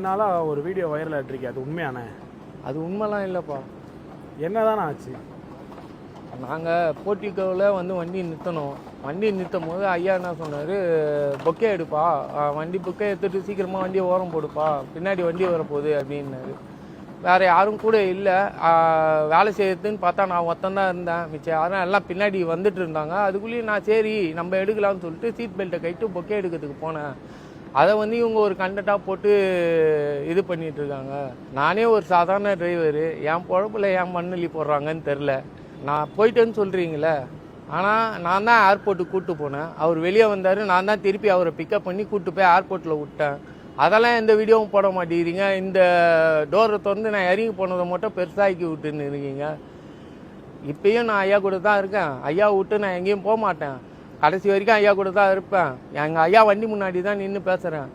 நாளாக ஒரு video viral ஆகிட்டுருக்கு, அது உண்மையானே? அது உண்மைலாம் இல்லைப்பா. என்னதானே ஆச்சு? நாங்கள் போர்ட்டிகோவில் வண்டி நிறுத்தணும். வண்டி நிறுத்தும் போது ஐயா என்ன சொன்னார், பொக்கே எடுப்பா, வண்டி பொக்கே எடுத்துகிட்டு சீக்கிரமாக வண்டியை ஓரம் போடுப்பா, பின்னாடி வண்டி வரப்போகுது அப்படின்னாரு. வேறு யாரும் கூட இல்லை. வேலை செய்யறதுன்னு பார்த்தா நான் ஒருத்தந்தான் இருந்தேன். மிச்சம் யாரும் எல்லாம் பின்னாடி வந்துட்டு இருந்தாங்க. அதுக்குள்ளேயும் நான் சரி நம்ம எடுக்கலாம்னு சொல்லிட்டு சீட் பெல்ட்டை கட்டிட்டு பொக்கே எடுக்கிறதுக்கு போனேன். அதை இவங்க ஒரு கண்டென்ட்டாக போட்டு இது பண்ணிகிட்டு இருக்காங்க. நானே ஒரு சாதாரண டிரைவரு, என் பொழப்பில் ஏன் மண்ணள்ளி போடுறாங்கன்னு தெரில. நான் போயிட்டேன்னு சொல்கிறீங்களே, ஆனால் நான் தான் ஏர்போர்ட்டுக்கு கூப்பிட்டு போனேன். அவர் வெளியே வந்தார், நான் தான் திருப்பி அவரை பிக்கப் பண்ணி கூப்பிட்டு போய் ஏர்போர்ட்டில் விட்டேன். அதெல்லாம் எந்த வீடியோவும் போட மாட்டேங்கிறீங்க. இந்த டோரை திறந்து நான் இறங்கி போனதை மட்டும் பெருசாக்கி விட்டுன்னு இருக்கீங்க. இப்பயும் நான் ஐயா கூட தான் இருக்கேன். ஐயா விட்டு நான் எங்கேயும் போக மாட்டேன். கடைசி வரைக்கும் ஐயா கூட தான் இருப்பேன். எங்கள் ஐயா வண்டி முன்னாடி தான் நின்று பேசுகிறேன்.